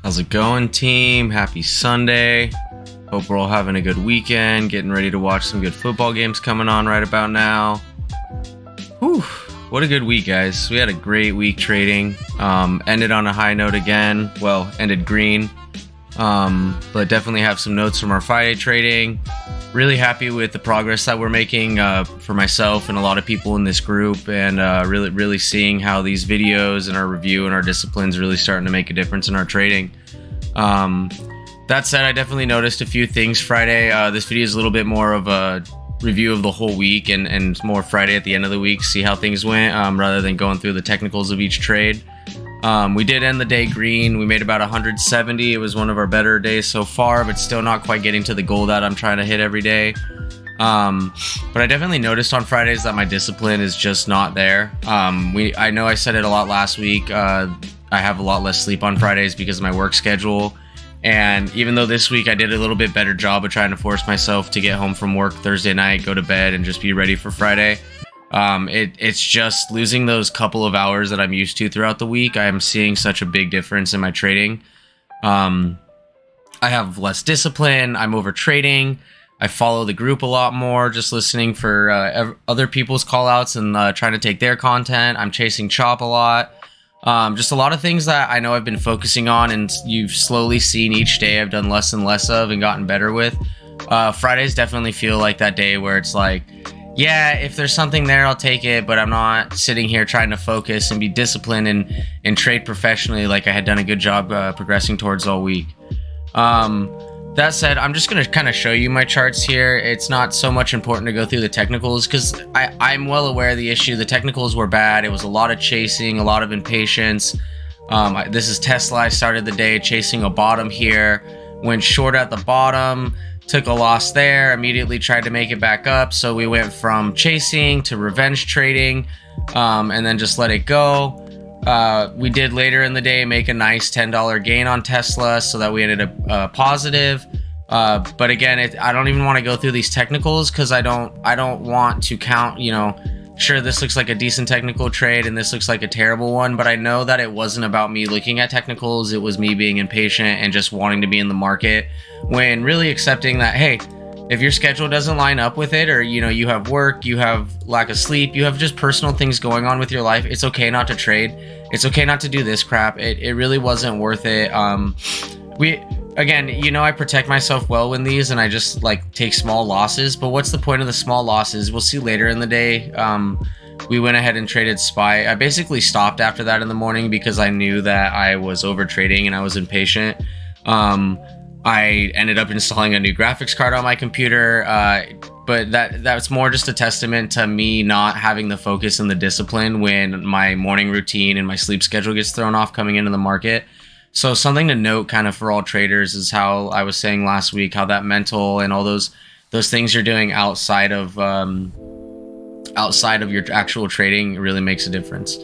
How's it going, team? Happy Sunday. Hope we're all having a good weekend, getting ready to watch some good football games coming on right about now. Whew, what a good week, guys. We had a great week trading. Ended on a high note again. Well, ended green. But definitely have some notes from our Friday trading. Really happy with the progress that we're making for myself and a lot of people in this group, and really seeing how these videos and our review and our disciplines really starting to make a difference in our trading. That said, I definitely noticed a few things Friday. This video is a little bit more of a review of the whole week and more Friday at the end of the week, see how things went, rather than going through the technicals of each trade. We did end the day green. We made about 170. It was one of our better days so far, but still not quite getting to the goal that I'm trying to hit every day. But I definitely noticed on Fridays that my discipline is just not there. I know I said it a lot last week. I have a lot less sleep on Fridays because of my work schedule. And even though this week I did a little bit better job of trying to force myself to get home from work Thursday night, go to bed, and just be ready for Friday, it's just losing those couple of hours that I'm used to throughout the week. I am seeing such a big difference in my trading. I have less discipline. I'm over trading. I follow the group a lot more, just listening for other people's call outs and trying to take their content. I'm chasing chop a lot. Just a lot of things that I know I've been focusing on, and you've slowly seen each day I've done less and less of and gotten better with. Fridays definitely feel like that day where it's like, yeah, if there's something there, I'll take it, but I'm not sitting here trying to focus and be disciplined and trade professionally like I had done a good job progressing towards all week. That said, I'm just going to kind of show you my charts here. It's not so much important to go through the technicals because I'm well aware of the issue. The technicals were bad. It was a lot of chasing, a lot of impatience. This is Tesla. I started the day chasing a bottom here, went short at the bottom, took a loss there, immediately tried to make it back up. So we went from chasing to revenge trading, and then just let it go. We did later in the day make a nice $10 gain on Tesla, so that we ended up positive. But again, I don't even want to go through these technicals because I don't want to count, sure, this looks like a decent technical trade and this looks like a terrible one, but I know that it wasn't about me looking at technicals. It was me being impatient and just wanting to be in the market, when really accepting that, hey, if your schedule doesn't line up with it, or you have work, you have lack of sleep, you have just personal things going on with your life, it's okay not to trade. It's okay not to do this crap. It really wasn't worth it. I protect myself well in these, and I just take small losses. But what's the point of the small losses? We'll see later in the day. We went ahead and traded SPY. I basically stopped after that in the morning because I knew that I was over trading and I was impatient. I ended up installing a new graphics card on my computer, but that's more just a testament to me not having the focus and the discipline when my morning routine and my sleep schedule gets thrown off coming into the market. So something to note kind of for all traders is how I was saying last week, how that mental and all those things you're doing outside of your actual trading really makes a difference.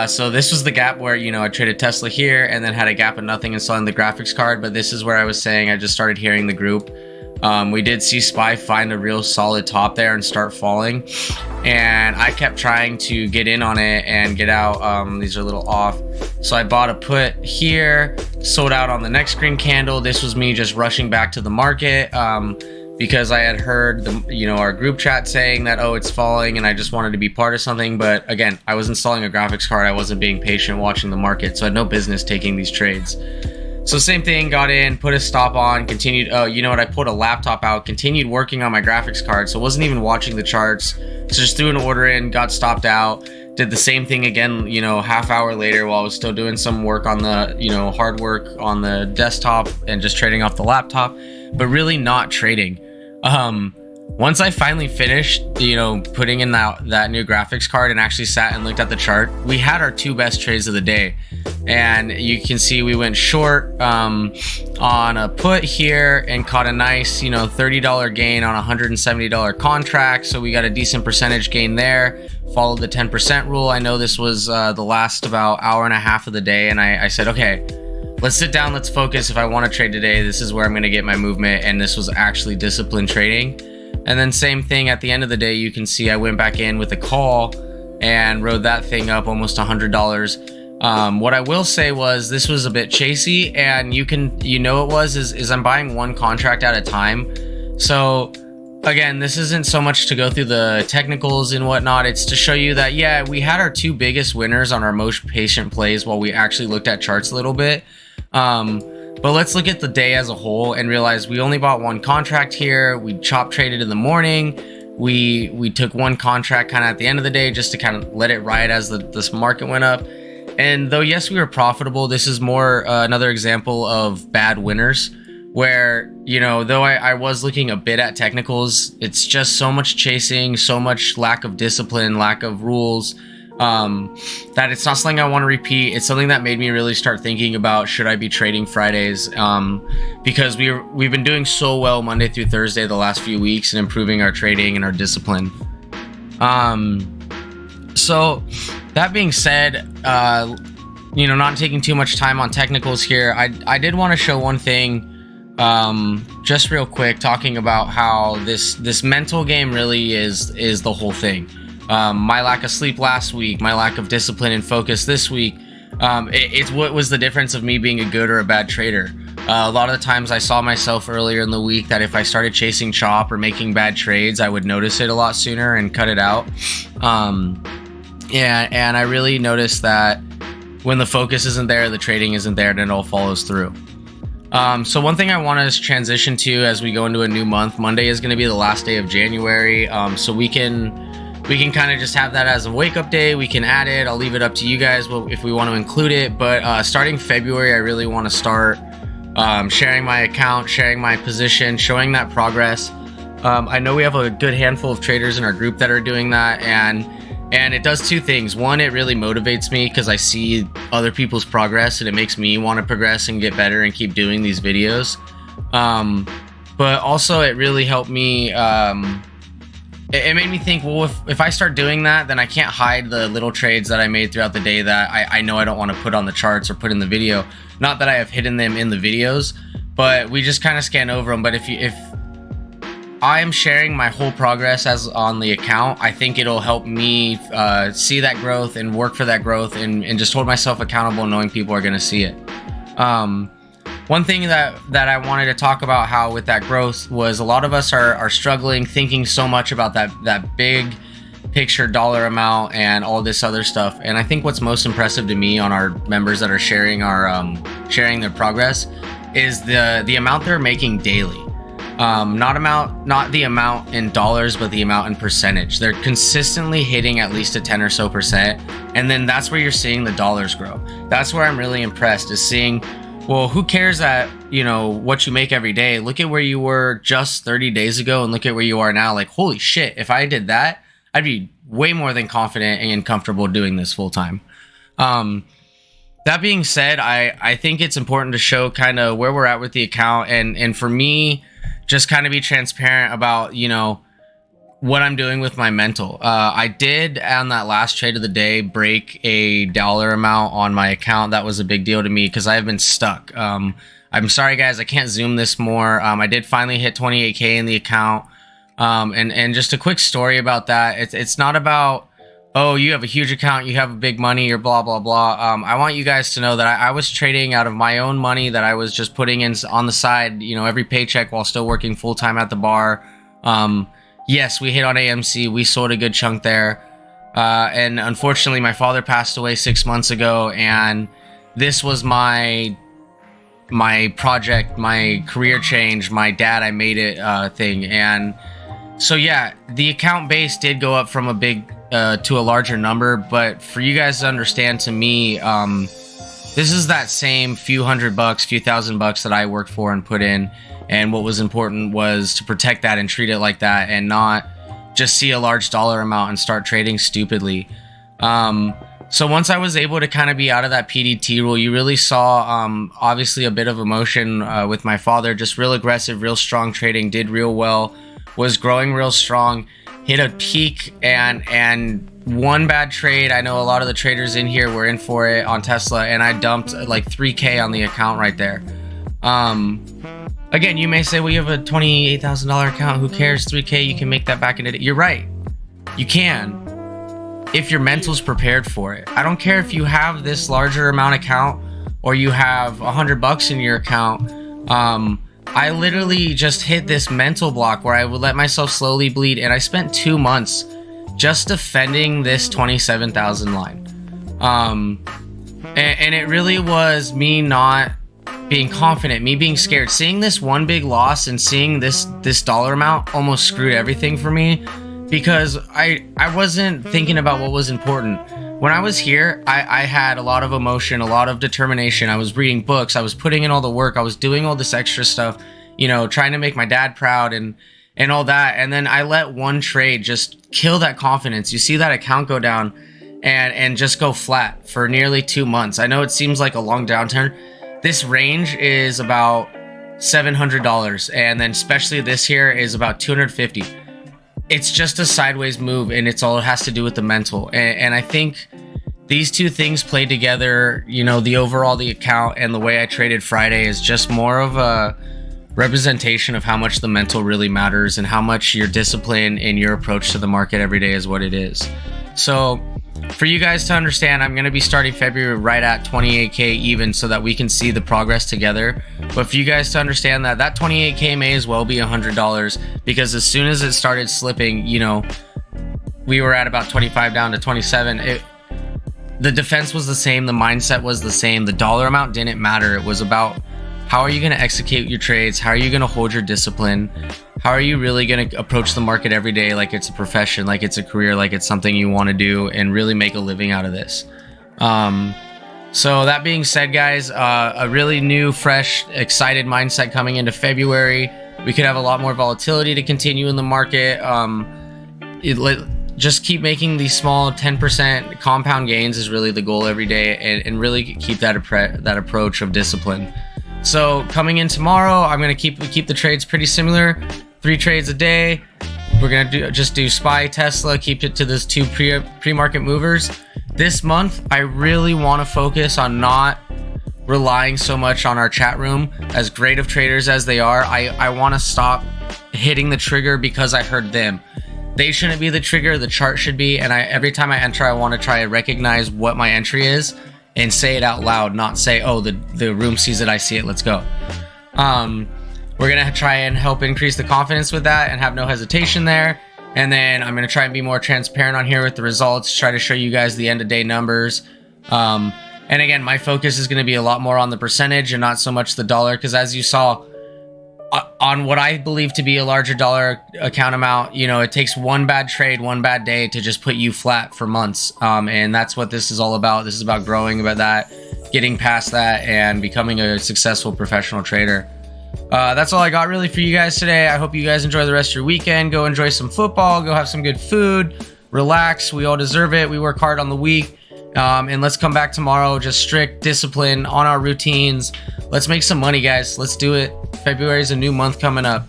So this was the gap where, I traded Tesla here and then had a gap of nothing installing the graphics card. But this is where I was saying I just started hearing the group. We did see SPY find a real solid top there and start falling. And I kept trying to get in on it and get out. These are a little off. So I bought a put here, sold out on the next green candle. This was me just rushing back to the market. Because I had heard our group chat saying that, oh, it's falling, and I just wanted to be part of something. But again, I was installing a graphics card. I wasn't being patient watching the market, so I had no business taking these trades. So same thing, got in, put a stop on, continued. Oh, you know what? I pulled a laptop out, continued working on my graphics card, so wasn't even watching the charts. So just threw an order in, got stopped out. Did the same thing again, half hour later while I was still doing some work on the, hard work on the desktop and just trading off the laptop, but really not trading. Once I finally finished, putting in that new graphics card and actually sat and looked at the chart, we had our two best trades of the day. And you can see we went short on a put here and caught a nice, $30 gain on a $170 contract. So we got a decent percentage gain there. Followed the 10% rule. I know this was the last about hour and a half of the day, and I said, okay, let's sit down, let's focus. If I want to trade today, this is where I'm going to get my movement. And this was actually disciplined trading. And then same thing at the end of the day, you can see I went back in with a call and rode that thing up almost $100. What I will say was this was a bit chasey, and is I'm buying one contract at a time. So again, this isn't so much to go through the technicals and whatnot. It's to show you that, yeah, we had our two biggest winners on our most patient plays while we actually looked at charts a little bit. But let's look at the day as a whole and realize we only bought one contract here. We chop traded in the morning. We took one contract kind of at the end of the day just to kind of let it ride as this market went up. And though, yes, we were profitable, this is more another example of bad winners where, though I was looking a bit at technicals, it's just so much chasing, so much lack of discipline, lack of rules, that it's not something I want to repeat. It's something that made me really start thinking about, should I be trading Fridays? Because we've been doing so well Monday through Thursday the last few weeks and improving our trading and our discipline. So that being said, not taking too much time on technicals here, I did want to show one thing, just real quick, talking about how this mental game really is the whole thing. My lack of sleep last week, my lack of discipline and focus this week, it's what was the difference of me being a good or a bad trader. A lot of the times I saw myself earlier in the week that if I started chasing chop or making bad trades, I would notice it a lot sooner and cut it out. And I really noticed that when the focus isn't there, the trading isn't there, then it all follows through. So one thing I want to transition to as we go into a new month, Monday is going to be the last day of January. So we can kind of just have that as a wake up day. We can add it. I'll leave it up to you guys if we want to include it. But starting February, I really want to start sharing my account, sharing my position, showing that progress. I know we have a good handful of traders in our group that are doing that, and it does two things. One, it really motivates me because I see other people's progress and it makes me want to progress and get better and keep doing these videos. But also it really helped me. It made me think, well, if I start doing that, then I can't hide the little trades that I made throughout the day that I know I don't want to put on the charts or put in the video. Not that I have hidden them in the videos, but we just kind of scan over them. But if I am sharing my whole progress as on the account, I think it'll help me see that growth and work for that growth and just hold myself accountable, knowing people are going to see it. One thing that I wanted to talk about how with that growth was a lot of us are struggling, thinking so much about that big picture dollar amount and all this other stuff. And I think what's most impressive to me on our members that are sharing sharing their progress is the amount they're making daily. Not the amount in dollars, but the amount in percentage. They're consistently hitting at least a 10 or so percent. And then that's where you're seeing the dollars grow. That's where I'm really impressed, is seeing, well, who cares that, what you make every day? Look at where you were just 30 days ago and look at where you are now. Like, holy shit, if I did that, I'd be way more than confident and comfortable doing this full time. That being said, I think it's important to show kind of where we're at with the account. And for me, just kind of be transparent about, what I'm doing with my mental. I did on that last trade of the day break a dollar amount on my account. That was a big deal to me because I've been stuck. I'm sorry guys, I can't zoom this more. I did finally hit 28K in the account. And just a quick story about that. It's not about, oh, you have a huge account, you have big money or blah, blah, blah. I want you guys to know that I was trading out of my own money that I was just putting in on the side, every paycheck while still working full time at the bar. Yes, we hit on AMC. We sold a good chunk there. And unfortunately, my father passed away 6 months ago. And this was my project, my career change, my dad, I made it thing. And so, yeah, the account base did go up from a big to a larger number. But for you guys to understand, to me, this is that same few $100, few $1,000 that I worked for and put in. And what was important was to protect that and treat it like that and not just see a large dollar amount and start trading stupidly. So once I was able to kind of be out of that PDT rule, you really saw obviously a bit of emotion with my father, just real aggressive, real strong trading, did real well, was growing real strong, hit a peak and one bad trade. I know a lot of the traders in here were in for it on Tesla, and I dumped like 3K on the account right there. Again, you may say, well, you have a $28,000 account. Who cares? 3K, you can make that back into it. You're right. You can. if your mental's prepared for it. I don't care if you have this larger amount account or you have $100 in your account. I literally just hit this mental block where I would let myself slowly bleed, and I spent 2 months just defending this 27,000 line. And it really was me not being confident, me being scared. Seeing this one big loss and seeing this dollar amount almost screwed everything for me, because I wasn't thinking about what was important. When I was here, I had a lot of emotion, a lot of determination. I was reading books, I was putting in all the work, I was doing all this extra stuff, you know, trying to make my dad proud and all that. And then I let one trade just kill that confidence. You see that account go down and just go flat for nearly 2 months. I know it seems like a long downturn. This range is about $700, and then especially this here is about $250. It's just a sideways move, and it has to do with the mental. And I think these two things played together, you know, the account and the way I traded Friday is just more of a representation of how much the mental really matters and how much your discipline and your approach to the market every day is what it is. So for you guys to understand, I'm going to be starting February right at 28K even so that we can see the progress together. But for you guys to understand that 28K may as well be $100, because as soon as it started slipping, you know, we were at about 25 down to 27. The defense was the same. The mindset was the same. The dollar amount didn't matter. It was about how are you going to execute your trades? How are you going to hold your discipline? How are you really going to approach the market every day like it's a profession, like it's a career, like it's something you want to do and really make a living out of this? So that being said, guys, a really new, fresh, excited mindset coming into February. We could have a lot more volatility to continue in the market. Just keep making these small 10% compound gains is really the goal every day, and really keep that approach of discipline. So coming in tomorrow, I'm gonna keep the trades pretty similar, 3 trades a day. We're gonna do SPY, Tesla, keep it to those 2 pre-market movers. This month, I really want to focus on not relying so much on our chat room. As great of traders as they are, I want to stop hitting the trigger because I heard them. They shouldn't be the trigger, the chart should be. And every time I enter, I want to try to recognize what my entry is and say it out loud, not say, oh, the room sees it, I see it, let's go. We're gonna try and help increase the confidence with that and have no hesitation there. And then I'm gonna try and be more transparent on here with the results, try to show you guys the end of day numbers. And again, my focus is gonna be a lot more on the percentage and not so much the dollar, because as you saw on what I believe to be a larger dollar account amount, you know, it takes one bad trade, one bad day to just put you flat for months. And that's what this is all about. This is about growing about that, getting past that, and becoming a successful professional trader. That's all I got really for you guys today. I hope you guys enjoy the rest of your weekend. Go enjoy some football, go have some good food, relax. We all deserve it. We work hard on the week. And let's come back tomorrow, just strict discipline on our routines. Let's make some money, guys. Let's do it. February is a new month coming up.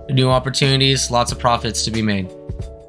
New opportunities, lots of profits to be made.